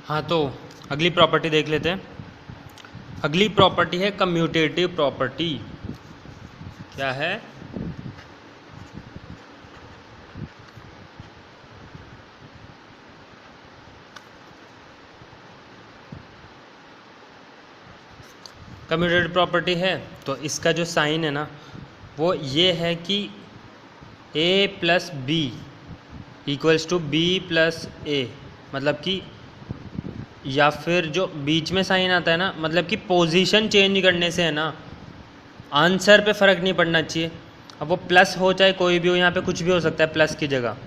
हाँ, तो अगली प्रॉपर्टी देख लेते हैं। अगली प्रॉपर्टी है कम्यूटेटिव प्रॉपर्टी। क्या है? कम्यूटेटिव प्रॉपर्टी है तो इसका जो साइन है ना वो ये है कि a plus B equals to B plus A, मतलब कि या फिर जो बीच में साइन आता है ना, मतलब कि पोजीशन चेंज करने से है ना आंसर पे फ़र्क नहीं पड़ना चाहिए। अब वो प्लस हो चाहे कोई भी हो, यहाँ पे कुछ भी हो सकता है प्लस की जगह।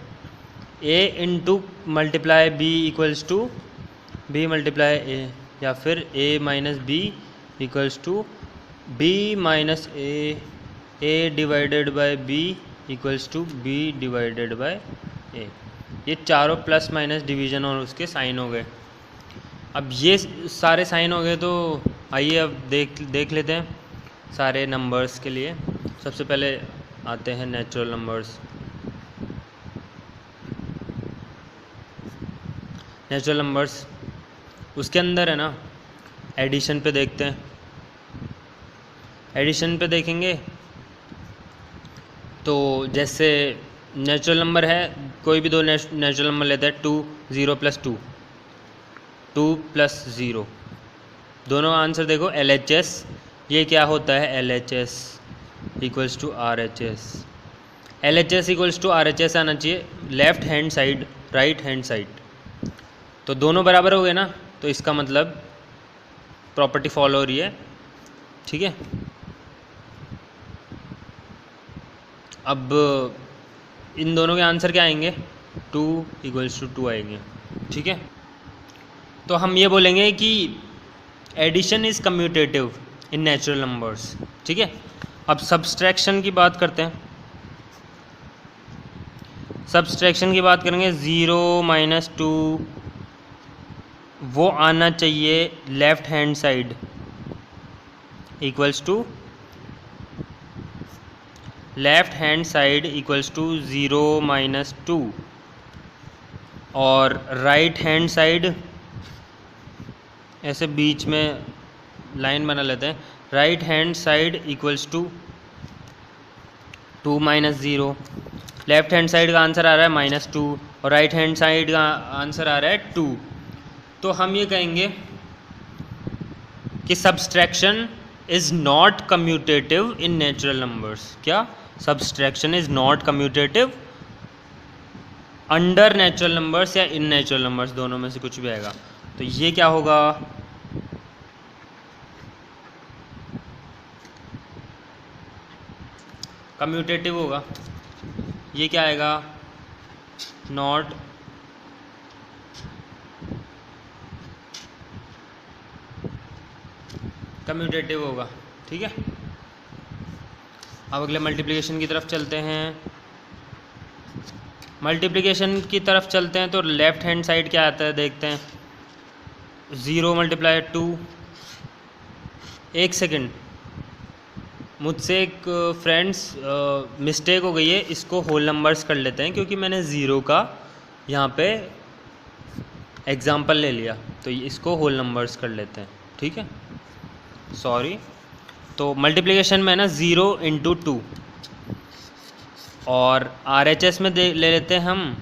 a into multiply B equals to B multiply A, या फिर a minus B equals to B minus A divided by B equals to B divided by A. ये चारों प्लस माइनस डिवीज़न और उसके साइन हो गए। अब ये सारे साइन हो गए तो आइए अब देख लेते हैं सारे नंबर्स के लिए। सबसे पहले आते हैं नेचुरल नंबर्स। नेचुरल नंबर्स उसके अंदर है ना एडिशन पे देखते हैं। एडिशन पे देखेंगे तो जैसे नेचुरल नंबर है, कोई भी दो नेचुरल नंबर लेते हैं, 2 0 प्लस 2 2 प्लस 0, दोनों आंसर देखो LHS। ये क्या होता है? LHS equals to RHS। LHS equals to RHS आना चाहिए left hand side right hand side, तो दोनों बराबर हो गए ना, तो इसका मतलब प्रॉपर्टी फॉलो हो रही है। ठीक है, अब इन दोनों के आंसर क्या आएंगे? 2 इक्वल्स टू 2 आएंगे। ठीक है, तो हम ये बोलेंगे कि addition is commutative in natural numbers. ठीक है, अब सब्सट्रैक्शन की बात करते हैं। सब्सट्रैक्शन की बात करेंगे, 0 माइनस 2 वो आना चाहिए left hand side equals to left hand side equals to 0 minus 2, और राइट हैंड साइड ऐसे बीच में लाइन बना लेते हैं, right hand side equals to 2 minus 0। Left hand side का आंसर आ रहा है -2 और राइट हैंड साइड का आंसर आ रहा है 2। तो हम ये कहेंगे कि subtraction is not commutative in natural numbers. क्या? Subtraction is not commutative under natural numbers या इन नेचुरल नंबर्स, दोनों में से कुछ भी आएगा। तो ये क्या होगा? कम्यूटेटिव होगा। ये क्या आएगा? नॉट कम्यूटेटिव होगा। ठीक है, अब अगले मल्टीप्लिकेशन की तरफ चलते हैं। मल्टीप्लिकेशन की तरफ चलते हैं तो लेफ्ट हैंड साइड क्या आता है देखते हैं। 0 मल्टीप्लाई 2। एक सेकंड, मुझसे एक फ्रेंड्स मिस्टेक हो गई है, इसको होल नंबर्स कर लेते हैं क्योंकि मैंने 0 का यहाँ पे एग्जाम्पल ले लिया, तो इसको होल नंबर्स कर लेते हैं। ठीक है, सॉरी। तो मल्टीप्लिकेशन में ना 0 इंटू 2, और RHS में ले लेते हैं हम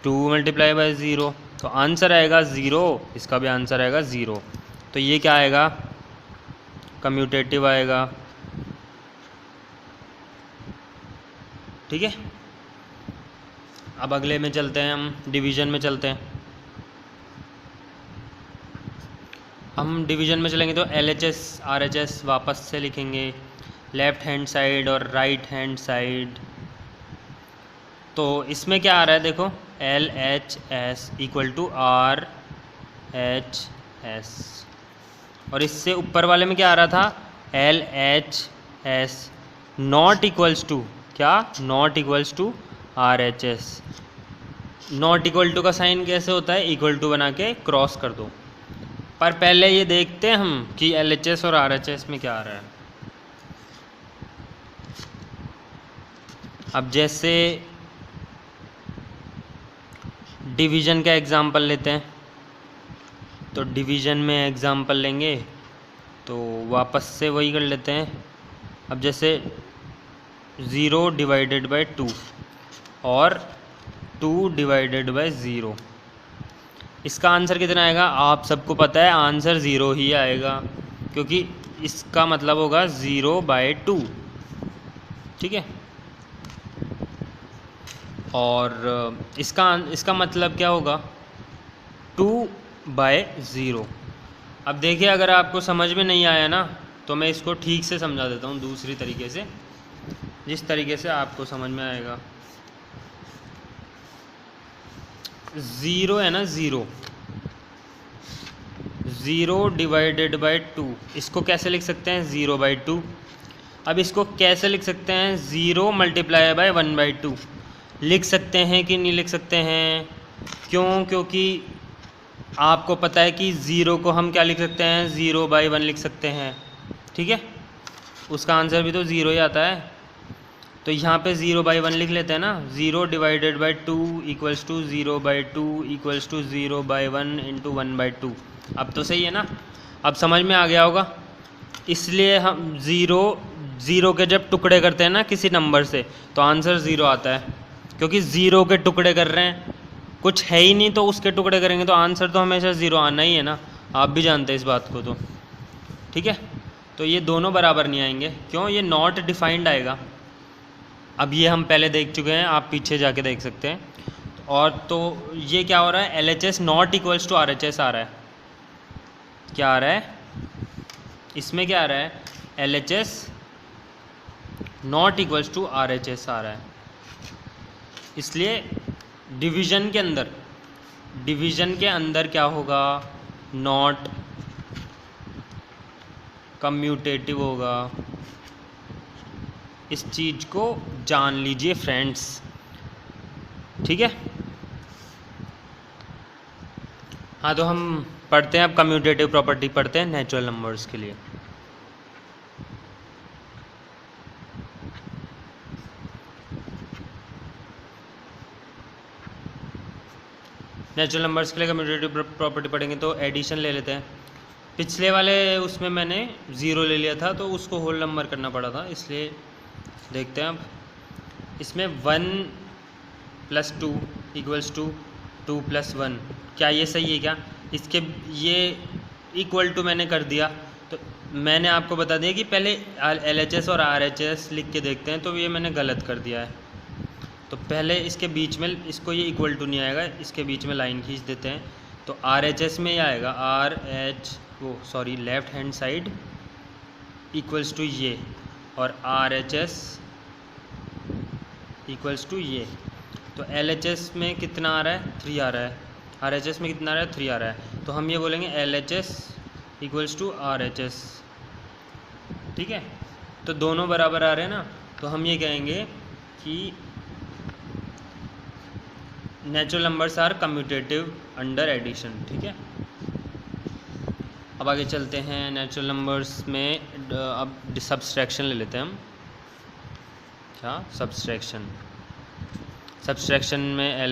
2 मल्टीप्लाई बाई 0, तो आंसर आएगा 0, इसका भी आंसर आएगा 0। तो ये क्या आएगा? कम्यूटेटिव आएगा। ठीक है, अब अगले में चलते हैं, हम डिवीज़न में चलते हैं। हम डिवीज़न में चलेंगे तो LHS RHS वापस से लिखेंगे, लेफ़्ट हैंड साइड और राइट हैंड साइड। तो इसमें क्या आ रहा है देखो, LHS इक्वल टू RHS, और इससे ऊपर वाले में क्या आ रहा था? LHS नॉट इक्वल्स टू क्या? Not equals to RHS। Not equal to का साइन कैसे होता है? इक्वल टू बना के क्रॉस कर दो। पर पहले ये देखते हैं हम कि LHS और RHS में क्या आ रहा है। अब जैसे डिवीज़न का एग्जांपल लेते हैं, तो डिवीज़न में एग्जांपल लेंगे तो वापस से वही कर लेते हैं। अब जैसे 0 डिवाइडेड बाय 2 और 2 डिवाइडेड बाय 0, इसका आंसर कितना आएगा? आप सबको पता है आंसर 0 ही आएगा, क्योंकि इसका मतलब होगा 0/2, ठीक है। और इसका मतलब क्या होगा? 2/0। अब देखिए, अगर आपको समझ में नहीं आया ना तो मैं इसको ठीक से समझा देता हूँ दूसरी तरीके से, जिस तरीके से आपको समझ में आएगा। 0 है ना, 0 डिवाइडेड बाय 2, इसको कैसे लिख सकते हैं? 0/2। अब इसको कैसे लिख सकते हैं? 0 मल्टीप्लाई बाय 1/2 लिख सकते हैं कि नहीं लिख सकते हैं? क्यों? क्योंकि आपको पता है कि 0 को हम क्या लिख सकते हैं? 0/1 लिख सकते हैं, ठीक है। उसका आंसर भी तो 0 ही आता है। तो यहाँ पे 0/1 लिख लेते हैं ना। 0 divided by 2 equals to 0/2 equals to 0/1 into 1/2। अब तो सही है ना? अब समझ में आ गया होगा। इसलिए हम 0 के जब टुकड़े करते हैं ना किसी नंबर से तो आंसर 0 आता है, क्योंकि 0 के टुकड़े कर रहे हैं, कुछ है ही नहीं तो उसके टुकड़े करेंगे तो आंसर तो हमेशा 0 आना ही है ना। आप भी जानते हैं इस बात को, तो ठीक है। तो ये दोनों बराबर नहीं आएंगे, क्यों? ये नॉट डिफाइंड आएगा। अब ये हम पहले देख चुके हैं, आप पीछे जाके देख सकते हैं। और तो ये क्या हो रहा है? LHS not equals to RHS आ रहा है। क्या आ रहा है इसमें? क्या आ रहा है? LHS not equals to RHS आ रहा है। इसलिए डिवीज़न के अंदर क्या होगा? नॉट कम्यूटेटिव होगा। इस चीज़ को जान लीजिए फ्रेंड्स, ठीक है। हाँ, तो हम पढ़ते हैं अब कम्यूटेटिव प्रॉपर्टी पढ़ते हैं नेचुरल नंबर्स के लिए। नेचुरल नंबर्स के लिए कम्यूटेटिव प्रॉपर्टी पढ़ेंगे तो एडिशन ले लेते हैं। पिछले वाले उसमें मैंने 0 ले लिया था तो उसको होल नंबर करना पड़ा था, इसलिए देखते हैं अब। इसमें 1 + 2 इक्वल्स टू 2 + 1, क्या ये सही है? क्या इसके ये इक्वल टू मैंने कर दिया, तो मैंने आपको बता दिया कि पहले LHS और RHS लिख के देखते हैं, तो ये मैंने गलत कर दिया है। तो पहले इसके बीच में, इसको ये इक्वल टू नहीं आएगा, इसके बीच में लाइन खींच देते हैं। तो RHS में ये आएगा left hand side equals to ये, और RHS इक्वल्स टू ये। तो LHS में कितना आ रहा है? 3 आ रहा है। RHS में कितना आ रहा है? 3 आ रहा है। तो हम ये बोलेंगे LHS इक्वल्स टू RHS, ठीक है। तो दोनों बराबर आ रहे हैं ना, तो हम ये कहेंगे कि natural numbers are commutative under addition, ठीक है। अब आगे चलते हैं। नेचुरल नंबर्स में अब सब्सट्रैक्शन ले लेते हैं हम। क्या? सब्सट्रैक्शन में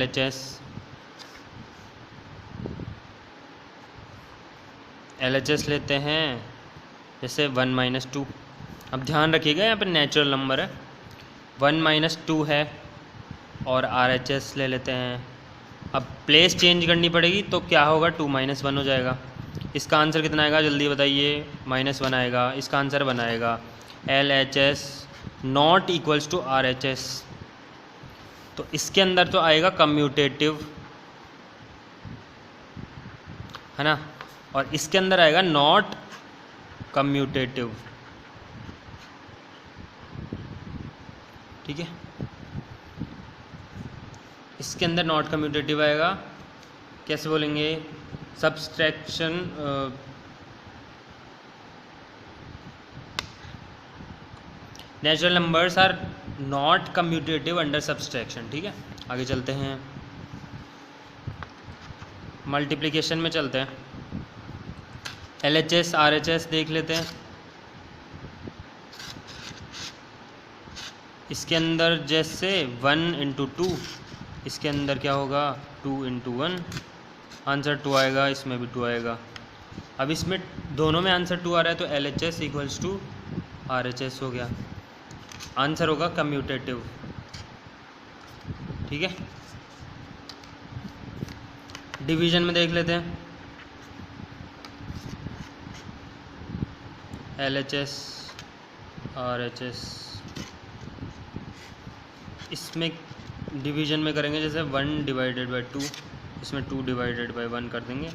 LHS लेते हैं, जैसे 1 - 2। अब ध्यान रखिएगा, यहाँ पे नेचुरल नंबर है, 1 - 2 है, और RHS ले लेते हैं। अब प्लेस चेंज करनी पड़ेगी, तो क्या होगा? 2 - 1 हो जाएगा। इसका आंसर कितना आएगा? जल्दी बताइए। -1 आएगा। इसका आंसर 1 आएगा। LHS not equals to RHS, तो इसके अंदर तो आएगा कम्यूटेटिव, है ना, और इसके अंदर आएगा नॉट कम्यूटेटिव, ठीक है। इसके अंदर नॉट कम्यूटेटिव आएगा। कैसे बोलेंगे? Subtraction natural numbers are not commutative under subtraction, ठीक है। आगे चलते हैं, मल्टीप्लिकेशन में चलते हैं। LHS RHS देख लेते हैं। इसके अंदर जैसे 1 × 2, इसके अंदर क्या होगा? 2 × 1, आंसर 2 आएगा, इसमें भी 2 आएगा। अब इसमें दोनों में आंसर 2 आ रहा है तो LHS इक्वल्स टू RHS हो गया। आंसर होगा कम्यूटेटिव। ठीक है, डिवीजन में देख लेते हैं। LHS RHS, इसमें डिवीजन में करेंगे जैसे 1 डिवाइडेड बाई 2, इसमें 2 डिवाइडेड बाई 1 कर देंगे।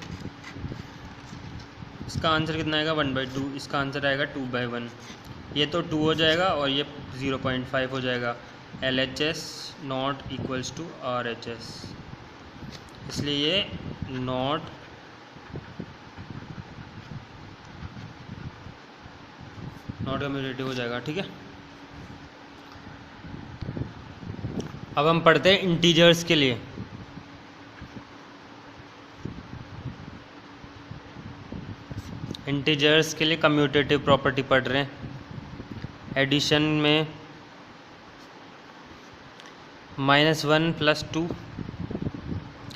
इसका आंसर कितना आएगा 1/2, इसका आंसर आएगा 2/1। ये तो 2 हो जाएगा और ये 0.5 हो जाएगा। LHS not equals to RHS, इसलिए ये नॉट कम्यूटेटिव हो जाएगा। ठीक है, अब हम पढ़ते हैं इंटीजर्स के लिए। इंटीजर्स के लिए कम्यूटेटिव प्रॉपर्टी पढ़ रहे हैं। एडिशन में -1 + 2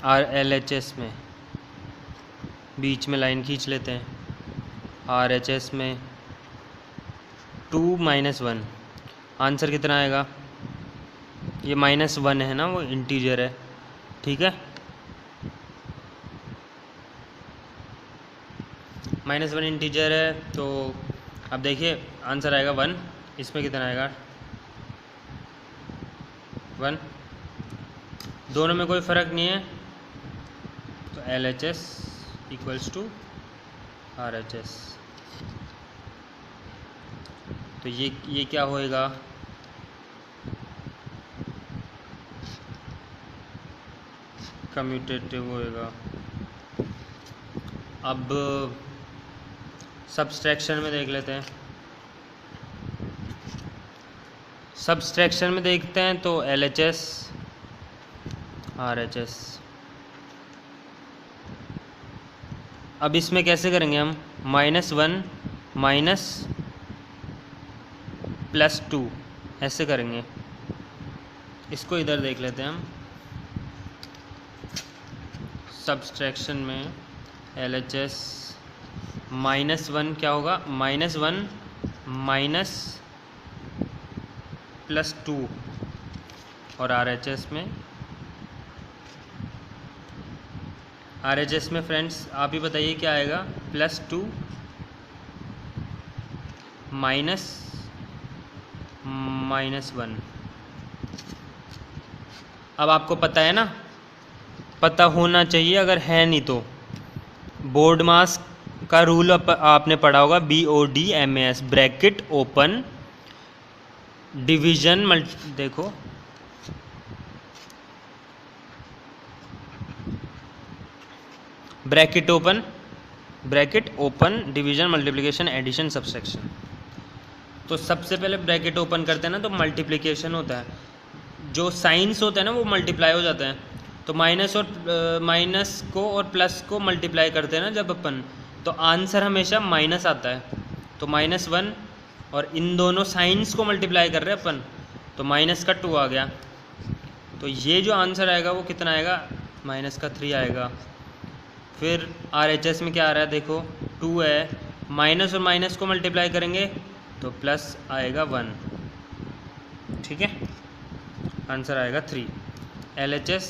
और LHS में बीच में लाइन खींच लेते हैं। RHS में 2 - 1, आंसर कितना आएगा? ये -1 है ना, वो इंटीजर है। ठीक है, -1 इंटीजर है तो अब देखिए आंसर आएगा 1। इसमें कितना आएगा 1, दोनों में कोई फ़र्क नहीं है तो LHS इक्वल्स टू RHS। तो ये क्या होएगा? कम्यूटेटिव होएगा। अब सब्सट्रैक्शन में देख लेते हैं। सब्सट्रैक्शन में देखते हैं तो LHS RHS। अब इसमें कैसे करेंगे हम? -1 +2 ऐसे करेंगे। इसको इधर देख लेते हैं हम। सब्सट्रैक्शन में LHS -1 क्या होगा? -1 +2 और RHS में फ्रेंड्स आप ही बताइए क्या आएगा? +2 -1। अब आपको पता है ना, पता होना चाहिए, अगर है नहीं तो बोर्ड मास का रूल आपने पढ़ा होगा, BODMAS, ब्रैकेट ओपन डिवीजन देखो bracket open division multiplication addition subtraction. तो सबसे पहले ब्रैकेट ओपन करते हैं ना तो मल्टीप्लिकेशन होता है, जो साइंस होता है ना वो मल्टीप्लाई हो जाता है। तो माइनस को और प्लस को मल्टीप्लाई करते हैं ना जब अपन, तो आंसर हमेशा माइनस आता है। तो -1 और इन दोनों साइंस को मल्टीप्लाई कर रहे हैं अपन, तो माइनस का 2 आ गया। तो ये जो आंसर आएगा वो कितना आएगा? -3 आएगा। फिर RHS में क्या आ रहा है देखो, 2 है, माइनस और माइनस को मल्टीप्लाई करेंगे तो प्लस आएगा 1। ठीक है, आंसर आएगा 3। LHS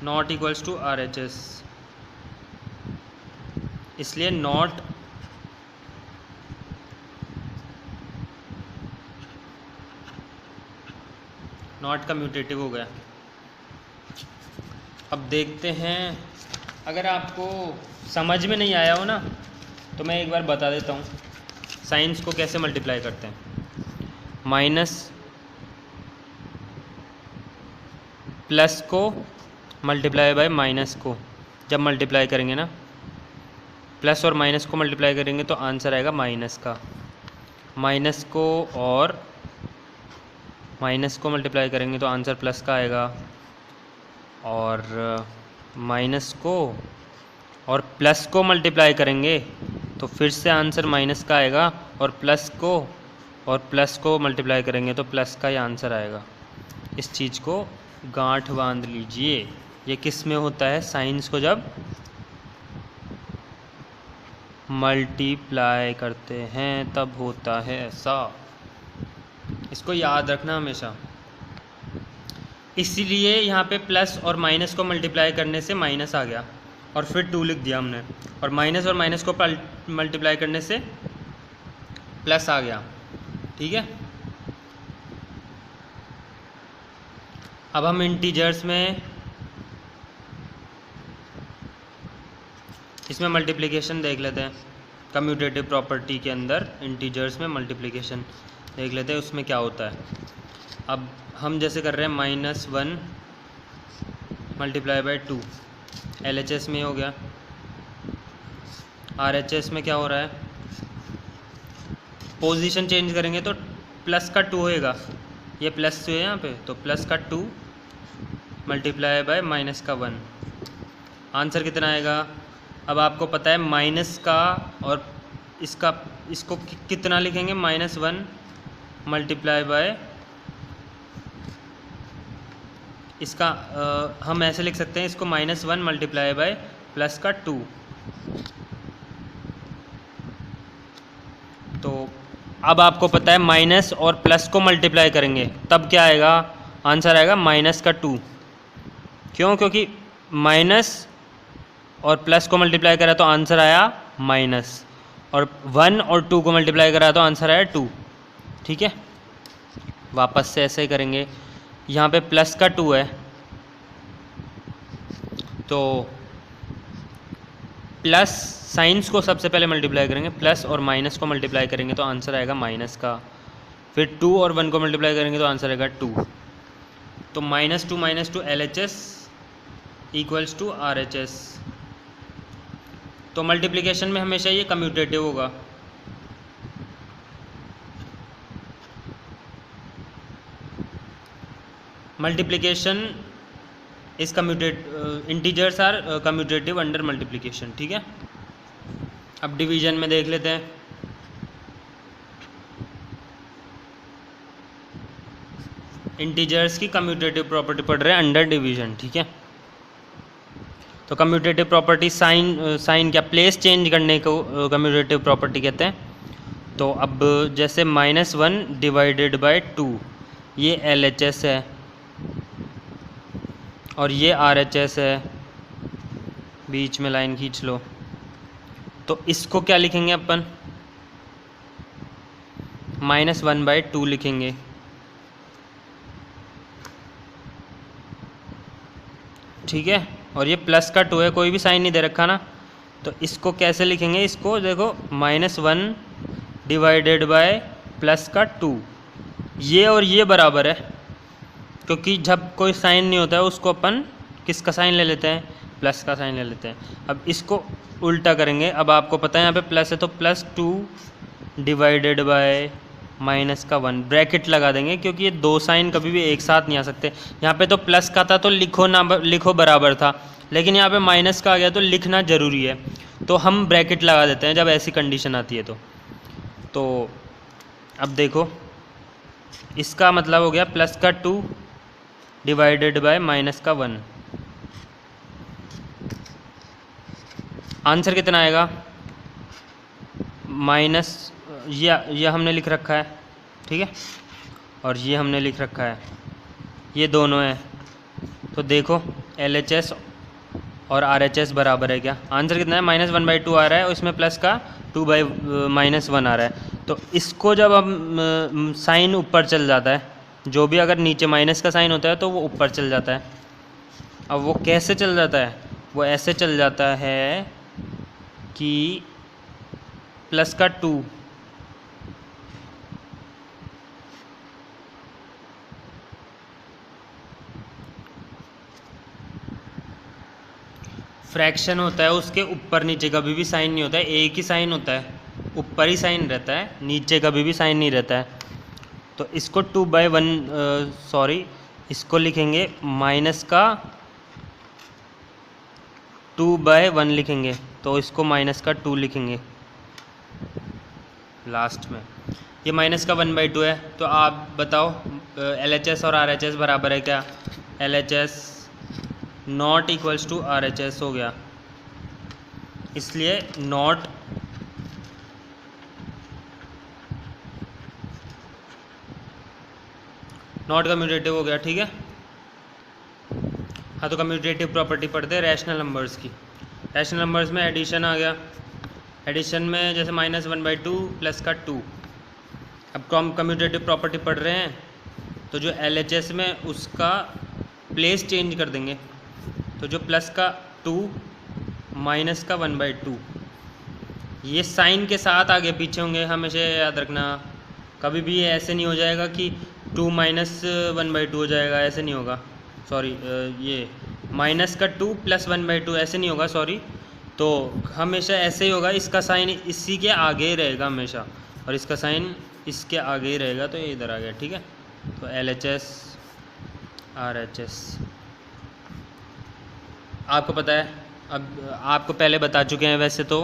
not equals to RHS, इसलिए नॉट कम्यूटेटिव हो गया। अब देखते हैं, अगर आपको समझ में नहीं आया हो ना तो मैं एक बार बता देता हूँ साइंस को कैसे मल्टीप्लाई करते हैं। माइनस प्लस को मल्टीप्लाई बाय माइनस को जब मल्टीप्लाई करेंगे ना, प्लस और माइनस को मल्टीप्लाई करेंगे तो आंसर आएगा माइनस का। माइनस को और माइनस को मल्टीप्लाई करेंगे तो आंसर प्लस का आएगा, और माइनस को और प्लस को मल्टीप्लाई करेंगे तो फिर से आंसर माइनस का आएगा, और प्लस को मल्टीप्लाई करेंगे तो प्लस का ही आंसर आएगा। इस चीज़ को गांठ बांध लीजिए। ये किस में होता है, साइंस को जब मल्टीप्लाई करते हैं तब होता है ऐसा। इसको याद रखना हमेशा। इसीलिए यहाँ पे प्लस और माइनस को मल्टीप्लाई करने से माइनस आ गया और फिर 2 लिख दिया हमने, और माइनस को मल्टीप्लाई करने से प्लस आ गया। ठीक है, अब हम इंटीजर्स में इसमें मल्टीप्लिकेशन देख लेते हैं। कम्यूटेटिव प्रॉपर्टी के अंदर इंटीजर्स में मल्टीप्लिकेशन देख लेते हैं, उसमें क्या होता है। अब हम जैसे कर रहे हैं -1 × 2, LHS में हो गया। RHS में क्या हो रहा है, पोजीशन चेंज करेंगे तो प्लस का 2 होएगा, ये प्लस है यहाँ पे, तो प्लस का 2 × -1। आंसर कितना आएगा। अब आपको पता है माइनस का और इसको कितना लिखेंगे, -1 × इसका हम ऐसे लिख सकते हैं इसको -1 × प्लस का 2। तो अब आपको पता है माइनस और प्लस को मल्टीप्लाई करेंगे तब क्या आएगा, आंसर आएगा -2। क्यों, क्योंकि माइनस और प्लस को मल्टीप्लाई करा तो आंसर आया माइनस, और 1 और 2 को मल्टीप्लाई करा तो आंसर आया 2। ठीक है, वापस से ऐसे ही करेंगे। यहाँ पे प्लस का 2 है तो प्लस साइंस को सबसे पहले मल्टीप्लाई करेंगे, प्लस और माइनस को मल्टीप्लाई करेंगे तो आंसर आएगा माइनस का। फिर 2 और 1 को मल्टीप्लाई करेंगे तो आंसर आएगा 2। तो -2 LHS = RHS। तो मल्टीप्लिकेशन में हमेशा ये कम्यूटेटिव होगा। Multiplication is integers are commutative under multiplication. ठीक है, अब डिवीजन में देख लेते हैं। इंटीजर्स की कम्यूटेटिव प्रॉपर्टी पढ़ रहे हैं अंडर डिवीजन। ठीक है, तो कम्यूटेटिव प्रॉपर्टी साइन क्या, प्लेस चेंज करने को कम्यूटेटिव प्रॉपर्टी कहते हैं। तो अब जैसे -1 / 2 ये LHS है और ये RHS है, बीच में लाइन खींच लो। तो इसको क्या लिखेंगे अपन, -1/2 लिखेंगे। ठीक है, और ये प्लस का 2 है, कोई भी साइन नहीं दे रखा ना, तो इसको कैसे लिखेंगे, इसको देखो -1 / प्लस का 2, ये और ये बराबर है, क्योंकि जब कोई साइन नहीं होता है उसको अपन किसका साइन ले लेते हैं, प्लस का साइन ले लेते हैं। अब इसको उल्टा करेंगे। अब आपको पता है यहाँ पे प्लस है तो +2 / -1 ब्रैकेट लगा देंगे, क्योंकि ये दो साइन कभी भी एक साथ नहीं आ सकते। यहाँ पे तो प्लस का था तो लिखो बराबर था, लेकिन यहाँ पे माइनस का आ गया तो लिखना ज़रूरी है, तो हम ब्रैकेट लगा देते हैं जब ऐसी कंडीशन आती है। तो अब देखो इसका मतलब हो गया +2 / -1। आंसर कितना आएगा, माइनस ये हमने लिख रखा है। ठीक है, और ये हमने लिख रखा है, ये दोनों हैं। तो देखो LHS और RHS बराबर है क्या, आंसर कितना है, -1/2 आ रहा है और इसमें प्लस का 2/-1 आ रहा है। तो इसको जब हम साइन ऊपर चल जाता है, जो भी अगर नीचे माइनस का साइन होता है तो वो ऊपर चल जाता है। अब वो कैसे चल जाता है, वो ऐसे चल जाता है कि प्लस का 2 फ्रैक्शन होता है, उसके ऊपर नीचे कभी भी साइन नहीं होता है, एक ही साइन होता है, ऊपर ही साइन रहता है, नीचे कभी भी साइन नहीं रहता है। तो इसको 2/1 इसको लिखेंगे माइनस का 2/1 लिखेंगे, तो इसको माइनस का 2 लिखेंगे लास्ट में। ये माइनस का 1/2 है, तो आप बताओ LHS और RHS बराबर है क्या, LHS not equals to RHS हो गया, इसलिए नॉट कम्यूटेटिव हो गया। ठीक है, हाँ तो कम्यूटेटिव प्रॉपर्टी पढ़ते हैं रैशनल नंबर्स की। रैशनल नंबर्स में एडिशन आ गया, एडिशन में जैसे -1/2 प्लस का 2। अब कम्यूटेटिव प्रॉपर्टी पढ़ रहे हैं तो जो LHS में उसका प्लेस चेंज कर देंगे, तो जो प्लस का 2 माइनस का 1/2, ये साइन के साथ आगे पीछे होंगे, हमेशा याद रखना। कभी भी ये ऐसे नहीं हो जाएगा कि 2 माइनस 1/2 हो जाएगा, ऐसे नहीं होगा, सॉरी ये माइनस का 2 प्लस 1/2 ऐसे नहीं होगा, सॉरी। तो हमेशा ऐसे ही होगा, इसका साइन इसी के आगे ही रहेगा हमेशा, और इसका साइन इसके आगे ही रहेगा, तो ये इधर आ गया। ठीक है, तो LHS RHS आपको पता है, अब आपको पहले बता चुके हैं वैसे तो,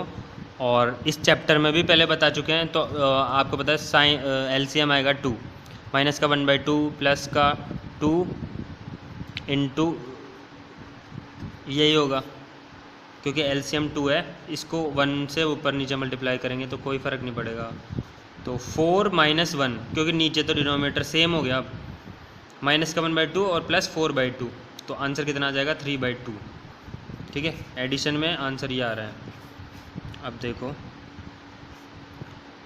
और इस चैप्टर में भी पहले बता चुके हैं। तो आपको पता है साइन LCM आएगा 2, माइनस का 1/2 प्लस का 2 इंटू यही होगा, क्योंकि LCM 2 है, इसको 1 से ऊपर नीचे मल्टीप्लाई करेंगे तो कोई फ़र्क नहीं पड़ेगा। तो 4 - 1, क्योंकि नीचे तो डिनोमिनेटर सेम हो गया, अब माइनस का 1/2 और प्लस 4/2, तो आंसर कितना आ जाएगा 3/2। ठीक है, एडिशन में आंसर ये आ रहा है। अब देखो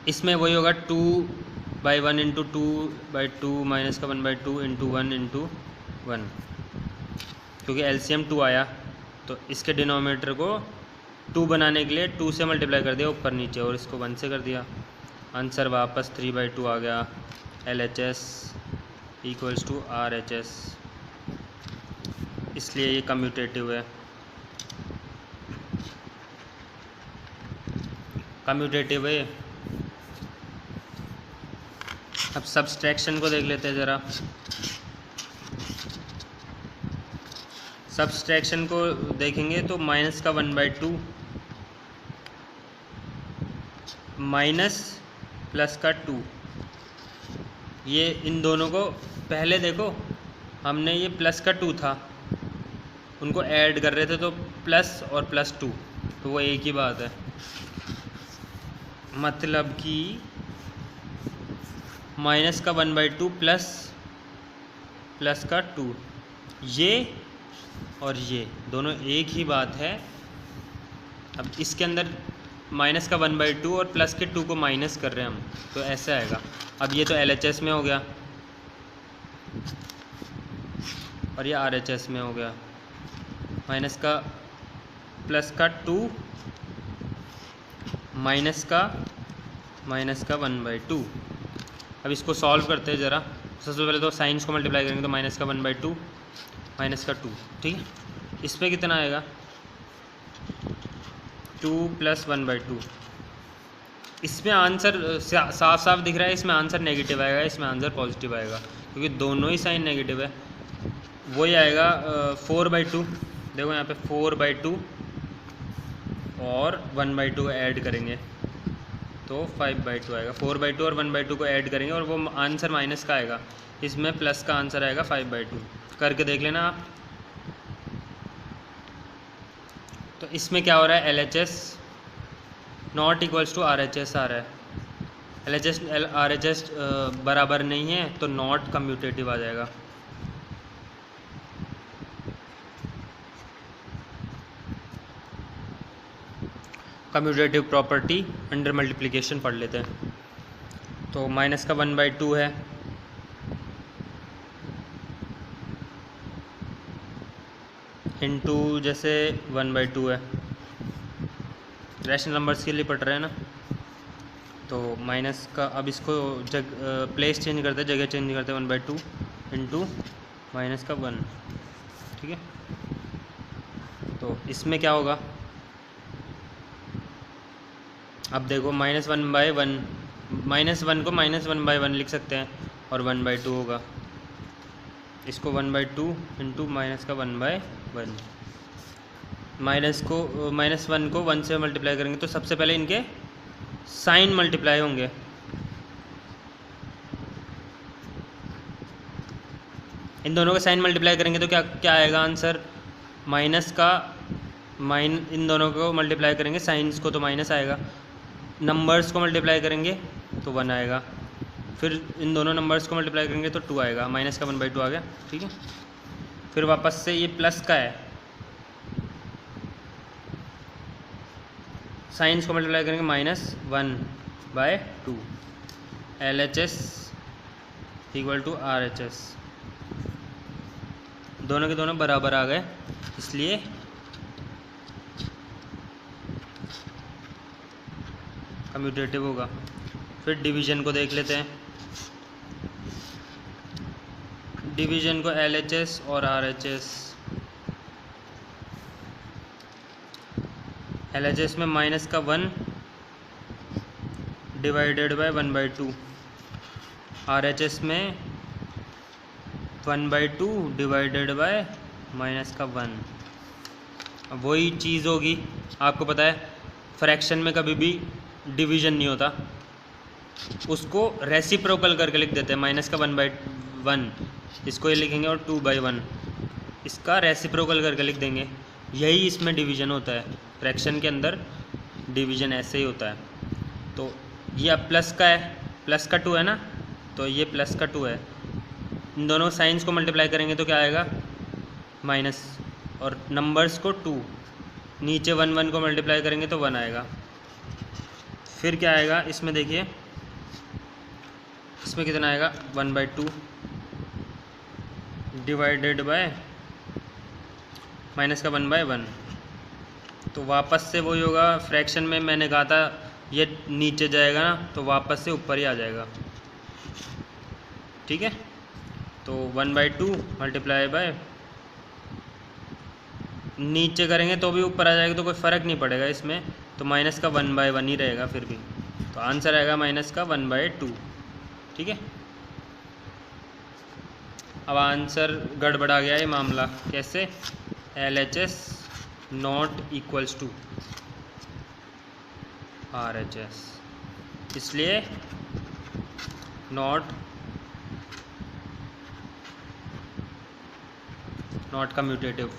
इसमें वही होगा 2/1 इंटू 2/2 माइनस का 1/2 इंटू 1 इंटू 1, क्योंकि LCM 2 आया तो इसके डिनोमिनेटर को 2 बनाने के लिए 2 से मल्टीप्लाई कर दिया ऊपर नीचे, और इसको 1 से कर दिया, आंसर वापस 3/2 आ गया। LHS इक्वल्स टू RHS, इसलिए ये कम्यूटेटिव है। कम्यूटेटिव है। अब सब्सट्रैक्शन को देख लेते हैं ज़रा। सब्सट्रैक्शन को देखेंगे तो माइनस का 1/2 माइनस प्लस का 2, ये इन दोनों को पहले देखो, हमने ये प्लस का 2 था, उनको ऐड कर रहे थे, तो प्लस और प्लस 2, तो वो एक ही बात है। मतलब कि माइनस का 1/2 प्लस का 2, ये और ये दोनों एक ही बात है। अब इसके अंदर माइनस का 1/2 और प्लस के 2 को माइनस कर रहे हैं हम, तो ऐसे आएगा। अब ये तो LHS में हो गया और ये RHS में हो गया, माइनस का प्लस का 2 माइनस का 1/2। अब इसको सॉल्व करते हैं ज़रा। सबसे पहले तो साइंस को मल्टीप्लाई करेंगे, तो माइनस का 1/2 माइनस का 2, ठीक है। इस पर कितना आएगा 2 प्लस 1/2। इसमें आंसर साफ साफ दिख रहा है, इसमें आंसर नेगेटिव आएगा, इसमें आंसर पॉजिटिव आएगा, क्योंकि दोनों ही साइन नेगेटिव है। वही आएगा 4/2, देखो यहाँ पे 4/2 और 1/2 ऐड करेंगे तो 5/2 आएगा। 4/2 और 1/2 को ऐड करेंगे और वो आंसर माइनस का आएगा, इसमें प्लस का आंसर आएगा 5/2। करके देख लेना आप। तो इसमें क्या हो रहा है, LHS not equals to RHS आ रहा है। LHS RHS बराबर नहीं है, तो नॉट कम्यूटेटिव आ जाएगा। कम्यूटेटिव प्रॉपर्टी अंडर मल्टीप्लिकेशन पढ़ लेते हैं। तो माइनस का 1/2 है, इंटू जैसे 1/2 है, रैशनल नंबर्स के लिए पढ़ रहे हैं ना, तो माइनस का, अब इसको प्लेस चेंज करते हैं, जगह चेंज करते हैं, 1/2 इंटू माइनस का 1, ठीक है। तो इसमें क्या होगा, अब देखो -1/1, -1 को -1/1 लिख सकते हैं, और 1/2 होगा, इसको 1/2 इंटू माइनस का 1/1। -1 को 1 से मल्टीप्लाई करेंगे तो सबसे पहले इनके साइन मल्टीप्लाई होंगे, इन दोनों के साइन मल्टीप्लाई करेंगे तो क्या क्या आएगा आंसर, माइनस का इन दोनों को मल्टीप्लाई करेंगे, साइंस को तो माइनस आएगा, नंबर्स को मल्टीप्लाई करेंगे तो 1 आएगा, फिर इन दोनों नंबर्स को मल्टीप्लाई करेंगे तो 2 आएगा, माइनस का 1/2 आ गया। ठीक है, फिर वापस से ये प्लस का है, साइंस को मल्टीप्लाई करेंगे -1/2, LHS इक्वल टू RHS, दोनों के दोनों बराबर आ गए, इसलिए कम्यूटेटिव होगा। फिर डिवीजन को देख लेते हैं, डिवीजन को LHS और RHS, LHS में -1 डिवाइडेड बाय 1/2, RHS में 1/2 डिवाइडेड बाय -1। अब वही चीज़ होगी, आपको पता है फ्रैक्शन में कभी भी डिवीजन नहीं होता, उसको रेसिप्रोकल करके लिख देते हैं, -1/1 इसको ये लिखेंगे और 2/1 इसका रेसिप्रोकल करके लिख देंगे, यही इसमें डिवीजन होता है। फ्रैक्शन के अंदर डिवीजन ऐसे ही होता है। तो ये अब प्लस का है, प्लस का 2 है ना, तो ये प्लस का 2 है, इन दोनों साइंस को मल्टीप्लाई करेंगे तो क्या आएगा माइनस, और नंबर्स को 2, नीचे 1 को मल्टीप्लाई करेंगे तो 1 आएगा। फिर क्या आएगा इसमें, देखिए इसमें कितना आएगा 1/2 डिवाइडेड बाय -1/1, तो वापस से वही होगा, फ्रैक्शन में मैंने कहा था ये नीचे जाएगा ना, तो वापस से ऊपर ही आ जाएगा। ठीक है, तो 1/2 मल्टीप्लाई बाय, नीचे करेंगे तो भी ऊपर आ जाएगा, तो कोई फ़र्क नहीं पड़ेगा इसमें, तो -1/1 ही रहेगा फिर भी, तो आंसर आएगा -1/2। ठीक है, अब आंसर गड़बड़ा गया ये मामला, कैसे, LHS not equals to RHS, इसलिए नॉट कम्यूटेटिव।